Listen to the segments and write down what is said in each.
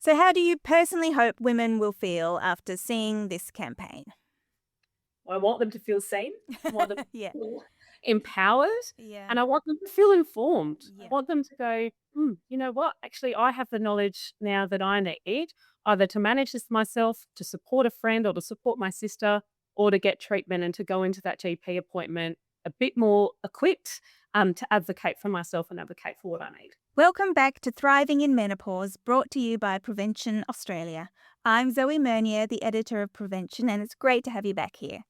So how do you personally hope women will feel after seeing this campaign? I want them to feel seen. I want them to Yeah. feel empowered, Yeah. and I want them to feel informed. I Yeah. want them to go, you know what? Actually, I have the knowledge now that I need either to manage this myself, to support a friend, or to support my sister, or to get treatment and to go into that GP appointment a bit more equipped to advocate for myself and advocate for what I need. Welcome back to Thriving in Menopause, brought to you by Prevention Australia. I'm Zoe Mernier, the editor of Prevention, and it's great to have you back here.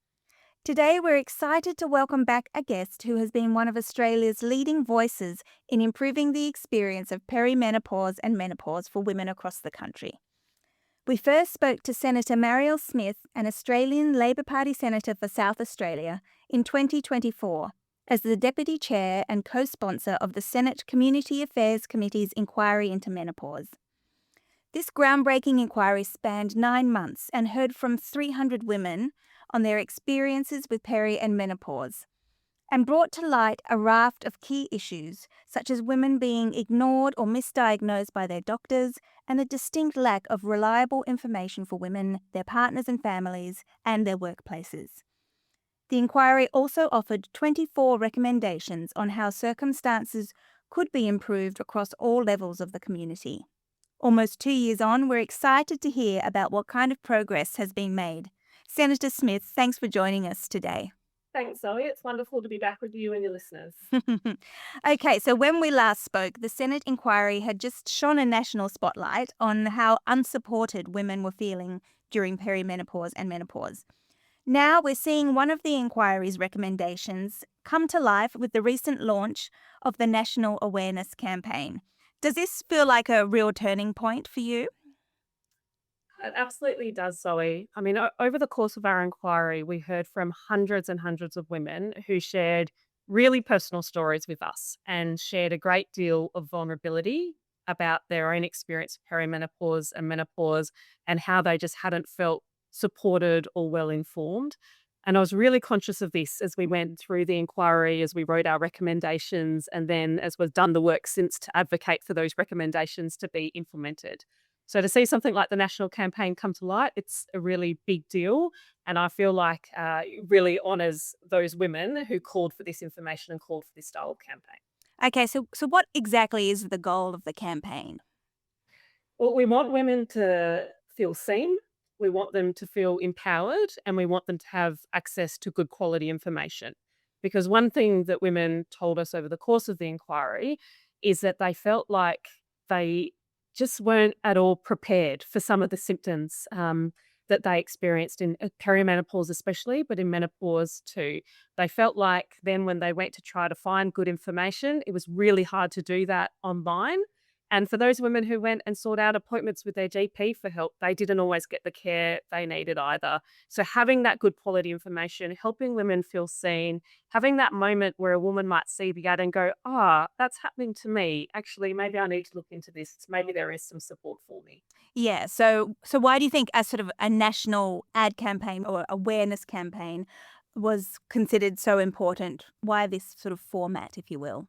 Today, we're excited to welcome back a guest who has been one of Australia's leading voices in improving the experience of perimenopause and menopause for women across the country. We first spoke to Senator Marielle Smith, an Australian Labor Party senator for South Australia, in 2024 as the Deputy Chair and co-sponsor of the Senate Community Affairs Committee's inquiry into menopause. This groundbreaking inquiry spanned 9 months and heard from 300 women on their experiences with peri and menopause, and brought to light a raft of key issues, such as women being ignored or misdiagnosed by their doctors, and a distinct lack of reliable information for women, their partners and families, and their workplaces. The inquiry also offered 24 recommendations on how circumstances could be improved across all levels of the community. Almost 2 years on, we're excited to hear about what kind of progress has been made. Senator Smith, thanks for joining us today. Thanks, Zoe. It's wonderful to be back with you and your listeners. Okay, so when we last spoke, the Senate inquiry had just shone a national spotlight on how unsupported women were feeling during perimenopause and menopause. Now we're seeing one of the inquiry's recommendations come to life with the recent launch of the National Awareness Campaign. Does this feel like a real turning point for you? It absolutely does, Zoe. I mean, over the course of our inquiry, we heard from hundreds and hundreds of women who shared really personal stories with us and shared a great deal of vulnerability about their own experience of perimenopause and menopause and how they just hadn't felt supported or well informed. And I was really conscious of this as we went through the inquiry, as we wrote our recommendations, and then as we've done the work since to advocate for those recommendations to be implemented. So to see something like the national campaign come to light, it's a really big deal, and I feel like it really honours those women who called for this information and called for this style of campaign. Okay, so what exactly is the goal of the campaign? Well, we want women to feel seen, we want them to feel empowered, and we want them to have access to good quality information. Because one thing that women told us over the course of the inquiry is that they felt like they just weren't at all prepared for some of the symptoms that they experienced in perimenopause, especially, but in menopause too. They felt like then when they went to try to find good information, it was really hard to do that online. And for those women who went and sought out appointments with their GP for help, they didn't always get the care they needed either. So having that good quality information, helping women feel seen, having that moment where a woman might see the ad and go, that's happening to me. Actually, maybe I need to look into this. Maybe there is some support for me. Yeah, so why do you think a sort of a national ad campaign or awareness campaign was considered so important? Why this sort of format, if you will?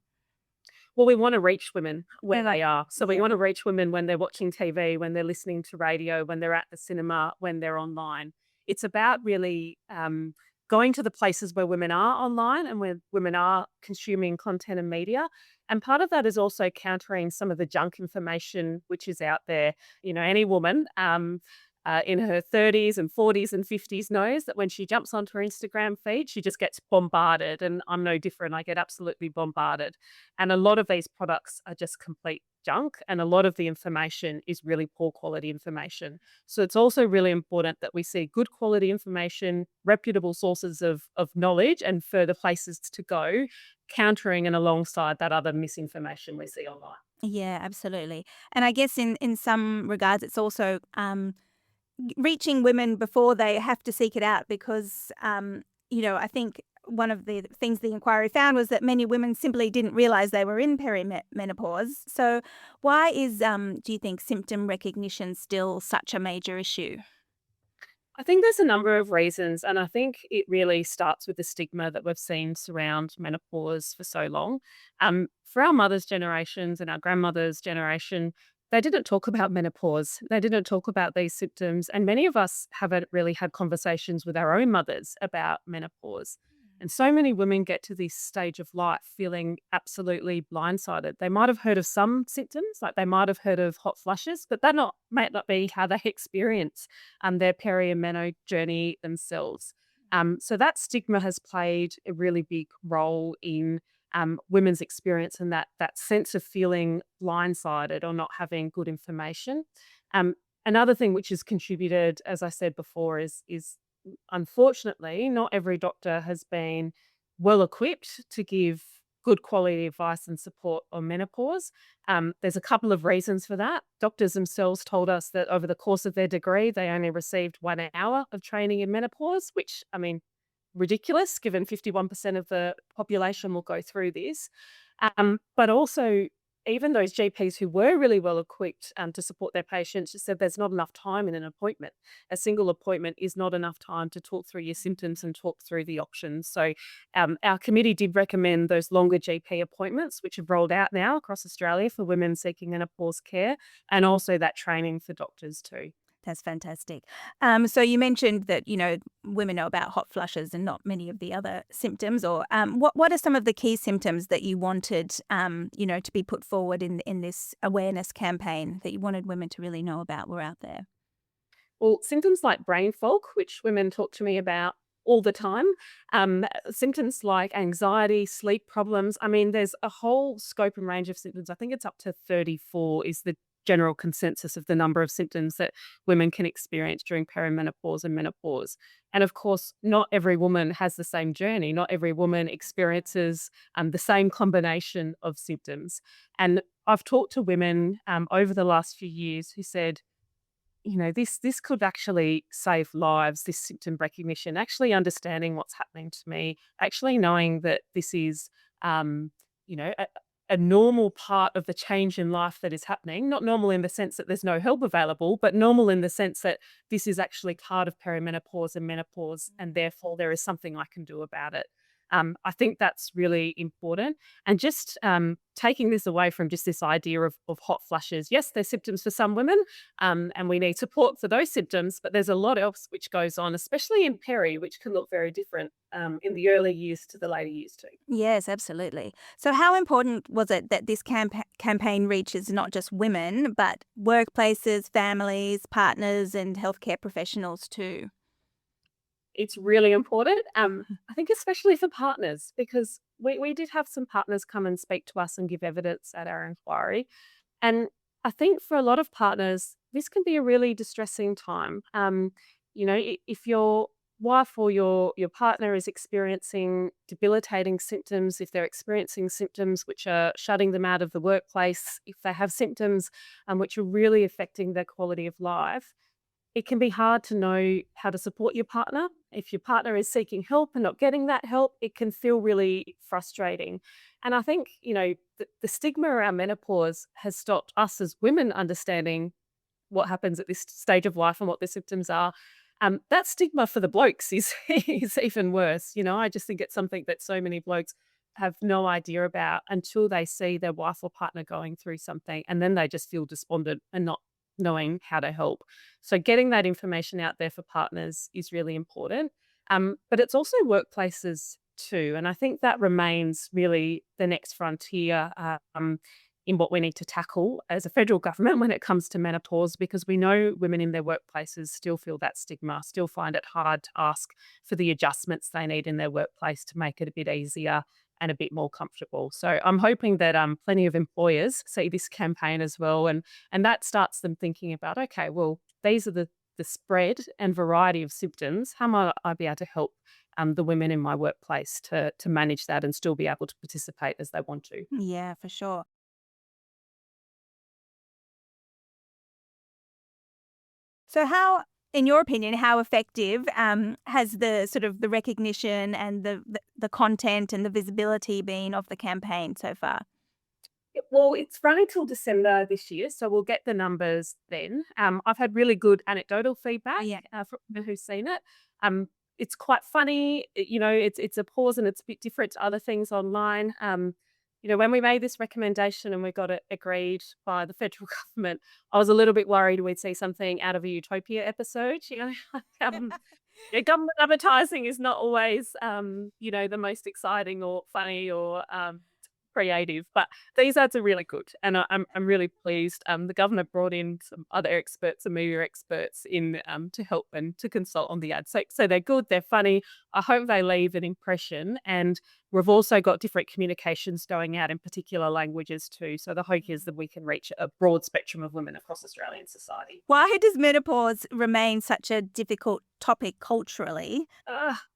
Well, we want to reach women where Mm. they are. So we Yeah. want to reach women when they're watching TV, when they're listening to radio, when they're at the cinema, when they're online. It's about really going to the places where women are online and where women are consuming content and media. And part of that is also countering some of the junk information which is out there. You know, any woman in her 30s and 40s and 50s knows that when she jumps onto her Instagram feed, she just gets bombarded. And I'm no different. I get absolutely bombarded. And a lot of these products are just complete junk, and a lot of the information is really poor quality information. So it's also really important that we see good quality information, reputable sources of knowledge, and further places to go, countering and alongside that other misinformation we see online. Yeah, absolutely. And I guess in some regards, it's also reaching women before they have to seek it out because, I think one of the things the inquiry found was that many women simply didn't realize they were in perimenopause. So why is, do you think, symptom recognition still such a major issue? I think there's a number of reasons, and I think it really starts with the stigma that we've seen surround menopause for so long. For our mothers' generations and our grandmothers' generation, they didn't talk about menopause. They didn't talk about these symptoms. And many of us haven't really had conversations with our own mothers about menopause. And so many women get to this stage of life feeling absolutely blindsided. They might have heard of some symptoms, like they might have heard of hot flushes, but that not might not be how they experience their perimenopause journey themselves. So that stigma has played a really big role in women's experience and that sense of feeling blindsided or not having good information. Um, Another thing which has contributed, as I said before, is unfortunately not every doctor has been well equipped to give good quality advice and support on menopause. There's a couple of reasons for that. Doctors themselves told us that over the course of their degree, they only received 1 hour of training in menopause, which I mean ridiculous given 51% of the population will go through this. But also, even those GPs who were really well equipped to support their patients just said there's not enough time in an appointment. A single appointment is not enough time to talk through your symptoms and talk through the options. So, our committee did recommend those longer GP appointments, which have rolled out now across Australia for women seeking menopause care, and also that training for doctors too. That's fantastic. So you mentioned that, women know about hot flushes and not many of the other symptoms. Or what are some of the key symptoms that you wanted, to be put forward in this awareness campaign that you wanted women to really know about were out there? Well, symptoms like brain fog, which women talk to me about all the time, symptoms like anxiety, sleep problems. I mean, there's a whole scope and range of symptoms. I think it's up to 34 is the general consensus of the number of symptoms that women can experience during perimenopause and menopause. And of course, not every woman has the same journey. Not every woman experiences the same combination of symptoms. And I've talked to women over the last few years who said, this could actually save lives, this symptom recognition, actually understanding what's happening to me, actually knowing that this is, um, you know, a, a normal part of the change in life that is happening. Not normal in the sense that there's no help available, but normal in the sense that this is actually part of perimenopause and menopause, and therefore there is something I can do about it. I think that's really important. And just taking this away from just this idea of hot flushes. Yes, there's symptoms for some women, and we need support for those symptoms. But there's a lot else which goes on, especially in peri, which can look very different in the early years to the later years too. Yes, absolutely. So how important was it that this campaign reaches not just women, but workplaces, families, partners, and healthcare professionals too? It's really important. I think especially for partners, because we did have some partners come and speak to us and give evidence at our inquiry. And I think for a lot of partners, this can be a really distressing time. If your wife or your partner is experiencing debilitating symptoms, if they're experiencing symptoms which are shutting them out of the workplace, if they have symptoms which are really affecting their quality of life, it can be hard to know how to support your partner. If your partner is seeking help and not getting that help, it can feel really frustrating. And I think, the stigma around menopause has stopped us as women understanding what happens at this stage of life and what the symptoms are. That stigma for the blokes is, is even worse. I just think it's something that so many blokes have no idea about until they see their wife or partner going through something. And then they just feel despondent and not knowing how to help. So getting that information out there for partners is really important. But it's also workplaces too. And I think that remains really the next frontier in what we need to tackle as a federal government when it comes to menopause, because we know women in their workplaces still feel that stigma, still find it hard to ask for the adjustments they need in their workplace to make it a bit easier and a bit more comfortable. So I'm hoping that plenty of employers see this campaign as well, and that starts them thinking about, okay, well, these are the spread and variety of symptoms. How might I be able to help the women in my workplace to manage that and still be able to participate as they want to? Yeah, for sure. So how, in your opinion, how effective has the sort of the recognition and the content and the visibility been of the campaign so far? Well, it's running till December this year, so we'll get the numbers then. I've had really good anecdotal Oh, feedback yeah. from people who've seen it. It's quite funny. It's a pause and it's a bit different to other things online. when we made this recommendation and we got it agreed by the federal government, I was a little bit worried we'd see something out of a Utopia episode. Government advertising is not always, the most exciting or funny or creative, but these ads are really good, and I'm really pleased. The government brought in some other experts and media experts in to help and to consult on the ads. So they're good, they're funny. I hope they leave an impression, and we've also got different communications going out in particular languages too. So the hope is that we can reach a broad spectrum of women across Australian society. Why does menopause remain such a difficult topic culturally?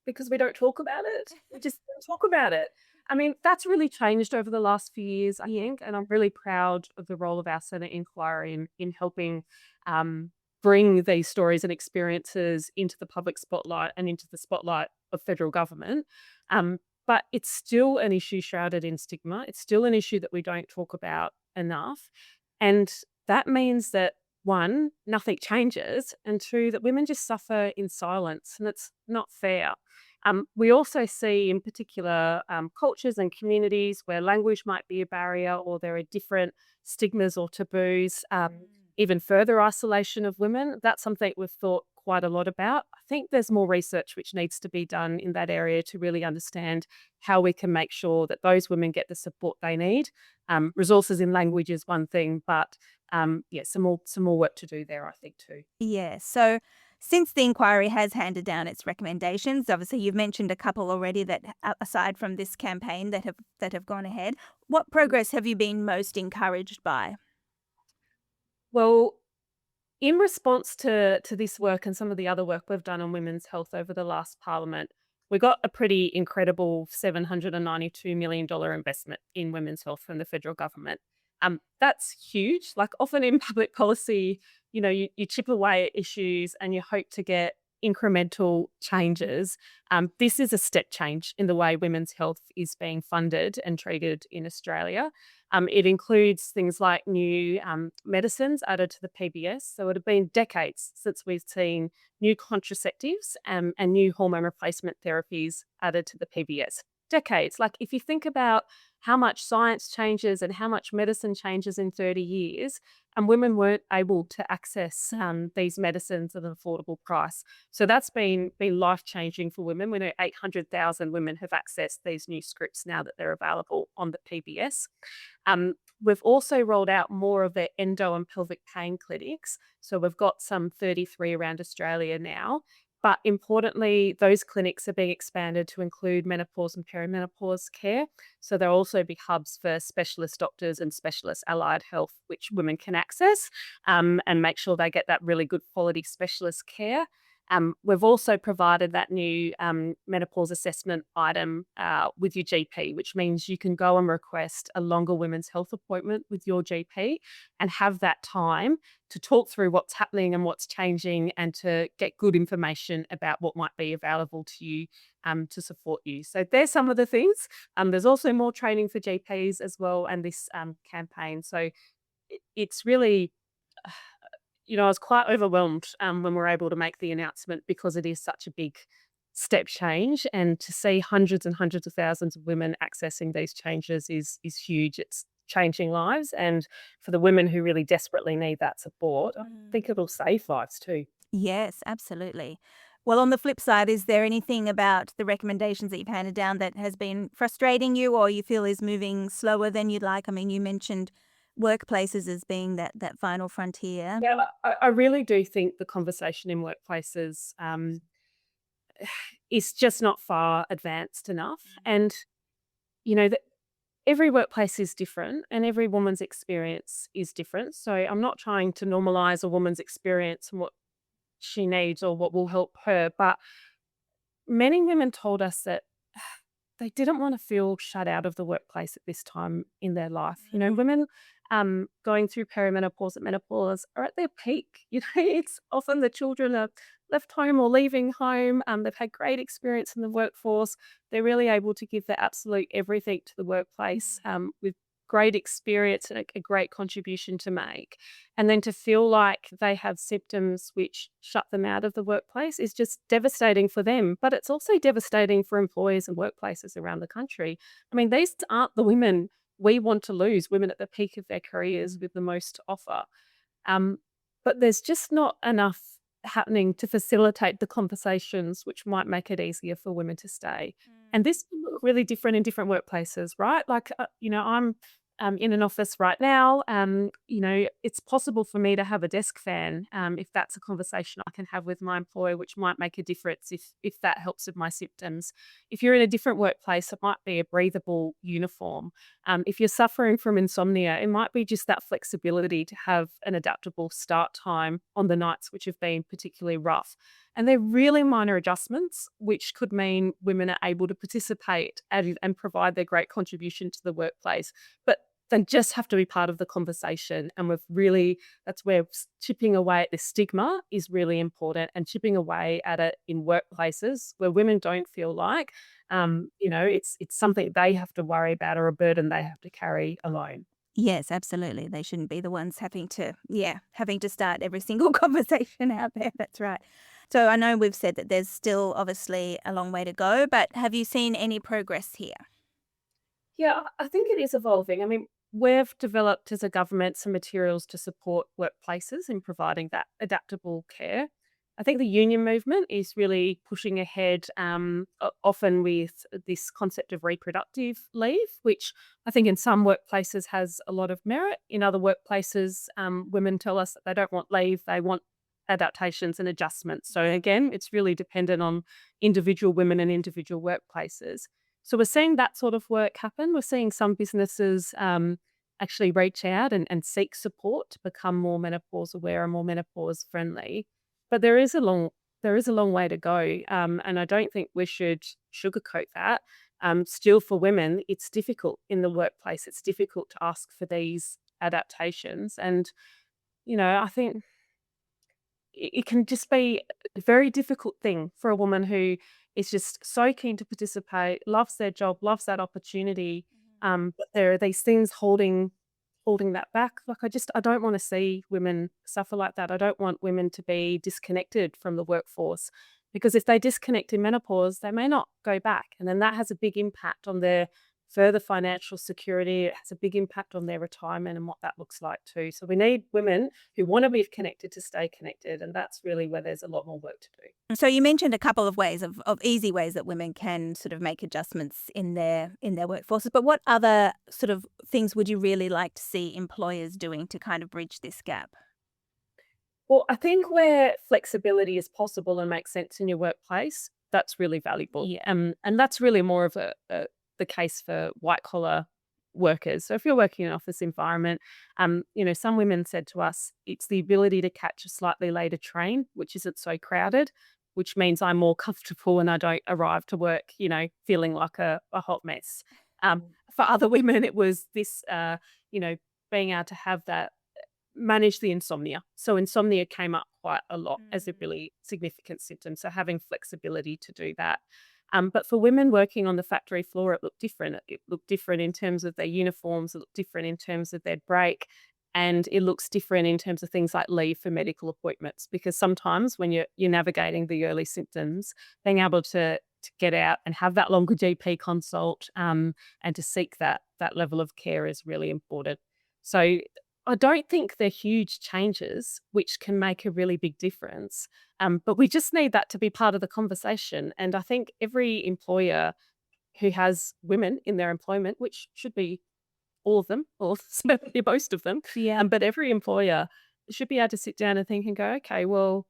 Because we don't talk about it. We just don't talk about it. I mean, that's really changed over the last few years, I think, and I'm really proud of the role of our Senate inquiry in helping um, bring these stories and experiences into the public spotlight and into the spotlight of federal government. Um, but it's still an issue shrouded in stigma. It's still an issue that we don't talk about enough. And that means that one, nothing changes, and two, that women just suffer in silence, and it's not fair. We also see, in particular, cultures and communities where language might be a barrier or there are different stigmas or taboos, even further isolation of women. That's something we've thought quite a lot about. I think there's more research which needs to be done in that area to really understand how we can make sure that those women get the support they need. Resources in language is one thing, but yeah, some more work to do there, I think, too. Yes. So, since the inquiry has handed down its recommendations, obviously you've mentioned a couple already that, aside from this campaign, that have gone ahead. What progress have you been most encouraged by? Well, in response to this work and some of the other work we've done on women's health over the last parliament, we got a pretty incredible $792 million investment in women's health from the federal government. That's huge. Like often in public policy, you chip away at issues and you hope to get incremental changes. This is a step change in the way women's health is being funded and treated in Australia. It includes things like new medicines added to the PBS. So it had been decades since we've seen new contraceptives and new hormone replacement therapies added to the PBS. Decades. Like if you think about how much science changes and how much medicine changes in 30 years, and women weren't able to access these medicines at an affordable price. So that's been life changing for women. We know 800,000 women have accessed these new scripts now that they're available on the PBS. We've also rolled out more of the endo and pelvic pain clinics. So we've got some 33 around Australia now. But importantly, those clinics are being expanded to include menopause and perimenopause care. So there'll also be hubs for specialist doctors and specialist allied health, which women can access and make sure they get that really good quality specialist care. We've also provided that new menopause assessment item with your GP, which means you can go and request a longer women's health appointment with your GP and have that time to talk through what's happening and what's changing and to get good information about what might be available to you to support you. So there's some of the things. There's also more training for GPs as well and this campaign. So it's really I was quite overwhelmed when we were able to make the announcement because it is such a big step change, and to see hundreds and hundreds of thousands of women accessing these changes is huge. It's changing lives, and for the women who really desperately need that support, I think it'll save lives too. Yes, absolutely. Well, on the flip side, is there anything about the recommendations that you've handed down that has been frustrating you or you feel is moving slower than you'd like? I mean, you mentioned workplaces as being that final frontier. Yeah, I really do think the conversation in workplaces is just not far advanced enough, and that every workplace is different and every woman's experience is different. So I'm not trying to normalize a woman's experience and what she needs or what will help her. But many women told us that they didn't want to feel shut out of the workplace at this time in their life. Women going through perimenopause and menopause are at their peak. It's often the children are left home or leaving home. They've had great experience in the workforce. They're really able to give their absolute everything to the workplace with great experience and a great contribution to make. And then to feel like they have symptoms which shut them out of the workplace is just devastating for them. But it's also devastating for employers and workplaces around the country. I mean, these aren't the women we want to lose women at the peak of their careers with the most to offer. Um, but there's just not enough happening to facilitate the conversations which might make it easier for women to stay. And this can look really different in different workplaces, right? Like, I'm in an office right now. It's possible for me to have a desk fan if that's a conversation I can have with my employer, which might make a difference if that helps with my symptoms. If you're in a different workplace, it might be a breathable uniform. If you're suffering from insomnia, it might be just that flexibility to have an adaptable start time on the nights which have been particularly rough. And they're really minor adjustments, which could mean women are able to participate and provide their great contribution to the workplace. But they just have to be part of the conversation. And that's where chipping away at the stigma is really important, and chipping away at it in workplaces where women don't feel like it's something they have to worry about or a burden they have to carry alone. Yes, absolutely. They shouldn't be the ones having to start every single conversation out there. That's right. So I know we've said that there's still obviously a long way to go, but have you seen any progress here? Yeah, I think it is evolving. I mean, we've developed as a government some materials to support workplaces in providing that adaptable care. I think the union movement is really pushing ahead, often with this concept of reproductive leave, which I think in some workplaces has a lot of merit. In other workplaces, women tell us that they don't want leave, they want adaptations and adjustments. So again, it's really dependent on individual women and individual workplaces. So we're seeing that sort of work happen. We're seeing some businesses actually reach out and seek support to become more menopause aware and more menopause friendly. But there is a long way to go, and I don't think we should sugarcoat that. Still, for women, it's difficult in the workplace. It's difficult to ask for these adaptations, and I think it can just be a very difficult thing for a woman who is just so keen to participate, loves their job, loves that opportunity. But there are these things holding that back. Like I don't want to see women suffer like that. I don't want women to be disconnected from the workforce, because if they disconnect in menopause, they may not go back. And then that has a big impact on their further financial security. It has a big impact on their retirement and what that looks like too. So we need women who want to be connected to stay connected. And that's really where there's a lot more work to do. So you mentioned a couple of ways of easy ways that women can sort of make adjustments in their workforces, but what other sort of things would you really like to see employers doing to kind of bridge this gap? Well, I think where flexibility is possible and makes sense in your workplace, that's really valuable. Yeah. And that's really more of the case for white collar workers. So if you're working in an office environment, some women said to us, it's the ability to catch a slightly later train, which isn't so crowded, which means I'm more comfortable and I don't arrive to work, feeling like a hot mess. For other women, it was this, being able to have that manage the insomnia. So insomnia came up quite a lot as a really significant symptom. So having flexibility to do that. But for women working on the factory floor, it looked different. It looked different in terms of their uniforms. It looked different in terms of their break. And it looks different in terms of things like leave for medical appointments. Because sometimes when you're navigating the early symptoms, being able to get out and have that longer GP consult, and to seek that level of care is really important. So I don't think they're huge changes which can make a really big difference, but we just need that to be part of the conversation. And I think every employer who has women in their employment, which should be all of them, or certainly most of them, Yeah. but every employer should be able to sit down and think and go, okay, well,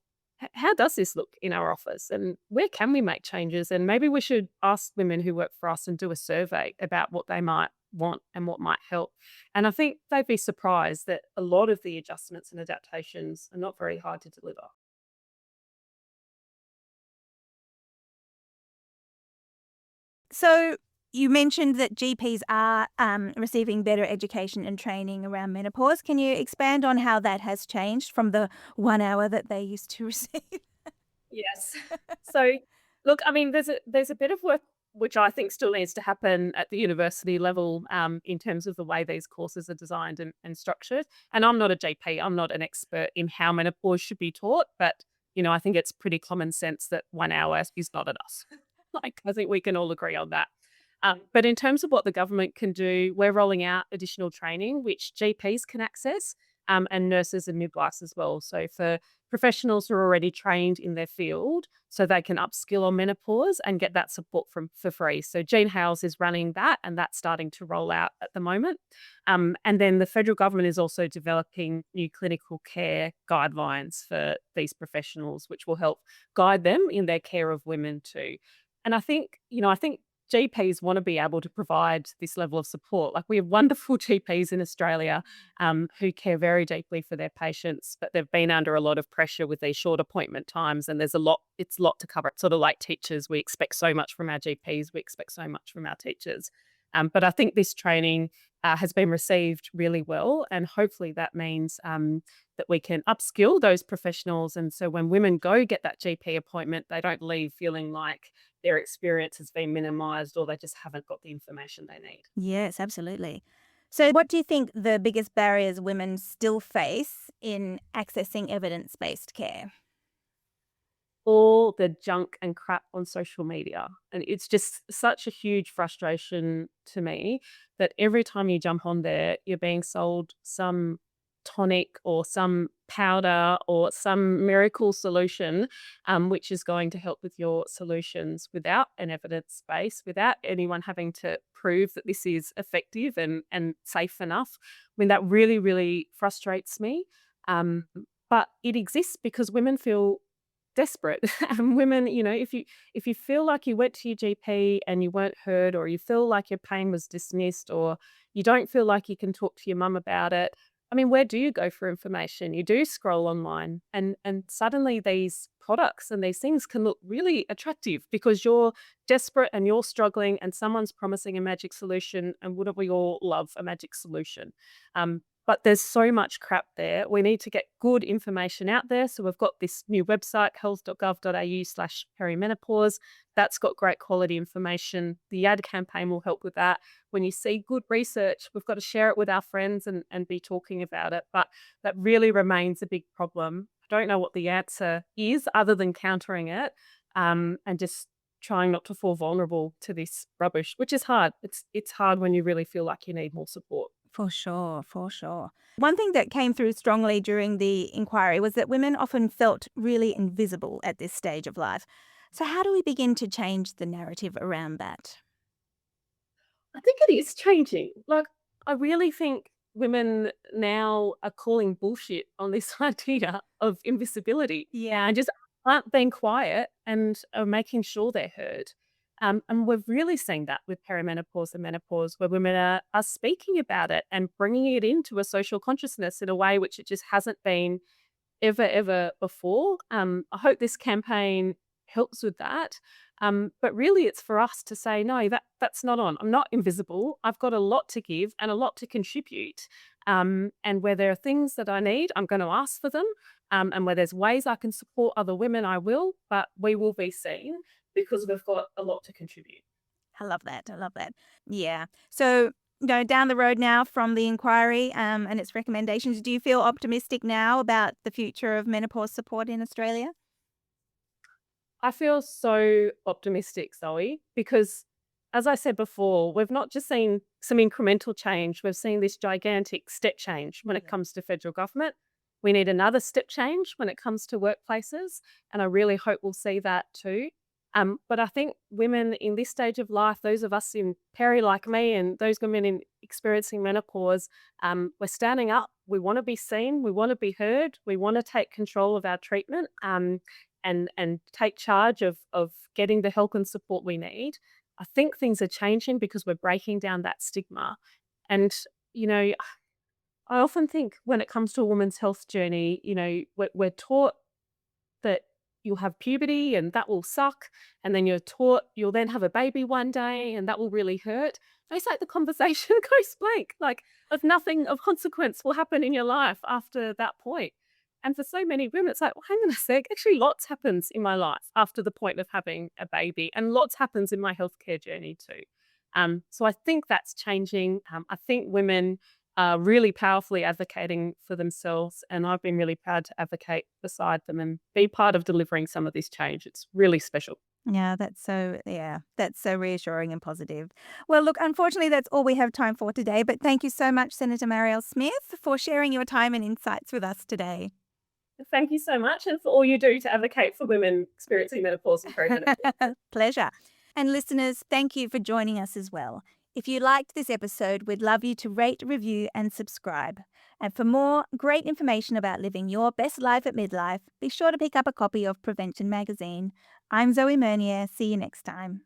how does this look in our office, and where can we make changes? And maybe we should ask women who work for us and do a survey about what they might want and what might help. And I think they'd be surprised that a lot of the adjustments and adaptations are not very hard to deliver. So you mentioned that GPs are receiving better education and training around menopause. Can you expand on how that has changed from the 1 hour that they used to receive? Yes. So, look, I mean, there's a bit of work which I think still needs to happen at the university level, in terms of the way these courses are designed and structured. And I'm not a GP, I'm not an expert in how menopause should be taught, but I think it's pretty common sense that 1 hour is not enough. Like, I think we can all agree on that. But in terms of what the government can do, we're rolling out additional training, which GPs can access, and nurses and midwives as well. So for professionals who are already trained in their field, so they can upskill on menopause and get that support for free. So Jean Hales is running that, and that's starting to roll out at the moment. And then the federal government is also developing new clinical care guidelines for these professionals, which will help guide them in their care of women too. And I think GPs want to be able to provide this level of support. Like we have wonderful GPs in Australia who care very deeply for their patients, but they've been under a lot of pressure with these short appointment times, and it's a lot to cover. It's sort of like teachers. We expect so much from our GPs, we expect so much from our teachers. But I think this training has been received really well, and hopefully that means that we can upskill those professionals. And so when women go get that GP appointment, they don't leave feeling like their experience has been minimized or they just haven't got the information they need. Yes, absolutely. So, what do you think the biggest barriers women still face in accessing evidence based care? All the junk and crap on social media. And it's just such a huge frustration to me that every time you jump on there, you're being sold some tonic or some powder or some miracle solution, which is going to help with your solutions without an evidence base, without anyone having to prove that this is effective and safe enough. I mean, that really, really frustrates me. Um, but it exists because women feel desperate. And women, if you feel like you went to your GP and you weren't heard, or you feel like your pain was dismissed, or you don't feel like you can talk to your mum about it, I mean, where do you go for information? You do scroll online, and suddenly these products and these things can look really attractive because you're desperate and you're struggling, and someone's promising a magic solution. And wouldn't we all love a magic solution? But there's so much crap there. We need to get good information out there. So we've got this new website, health.gov.au/perimenopause. That's got great quality information. The ad campaign will help with that. When you see good research, we've got to share it with our friends and be talking about it. But that really remains a big problem. I don't know what the answer is other than countering it, and just trying not to fall vulnerable to this rubbish, which is hard. It's hard when you really feel like you need more support. For sure, for sure. One thing that came through strongly during the inquiry was that women often felt really invisible at this stage of life. So, how do we begin to change the narrative around that? I think it is changing. Like, I really think women now are calling bullshit on this idea of invisibility Yeah. and just aren't being quiet and are making sure they're heard. And we've really seen that with perimenopause and menopause, where women are speaking about it and bringing it into a social consciousness in a way which it just hasn't been ever before. I hope this campaign helps with that. But really, it's for us to say, no, that's not on. I'm not invisible. I've got a lot to give and a lot to contribute. And where there are things that I need, I'm going to ask for them. And where there's ways I can support other women, I will. But we will be seen because we've got a lot to contribute. I love that. I love that. Yeah. So, down the road now from the inquiry and its recommendations, do you feel optimistic now about the future of menopause support in Australia? I feel so optimistic, Zoe, because as I said before, we've not just seen some incremental change, we've seen this gigantic step change when it Yeah. comes to federal government. We need another step change when it comes to workplaces, and I really hope we'll see that too. But I think women in this stage of life, those of us in peri like me and those women in experiencing menopause, we're standing up. We want to be seen, we want to be heard, we want to take control of our treatment. And take charge of getting the help and support we need. I think things are changing because we're breaking down that stigma. And, you know, I often think when it comes to a woman's health journey, we're taught that you'll have puberty and that will suck. And then you're taught you'll then have a baby one day and that will really hurt. It's like the conversation goes blank. Like, if nothing of consequence will happen in your life after that point. And for so many women, it's like, well, hang on a sec. Actually, lots happens in my life after the point of having a baby, and lots happens in my healthcare journey too. So I think that's changing. I think women really powerfully advocating for themselves. And I've been really proud to advocate beside them and be part of delivering some of this change. It's really special. That's so reassuring and positive. Well, look, unfortunately, that's all we have time for today, but thank you so much, Senator Marielle Smith, for sharing your time and insights with us today. Thank you so much, and for all you do to advocate for women experiencing menopause and perimenopause. Pleasure. And listeners, thank you for joining us as well. If you liked this episode, we'd love you to rate, review, and subscribe. And for more great information about living your best life at midlife, be sure to pick up a copy of Prevention Magazine. I'm Zoe Mernier. See you next time.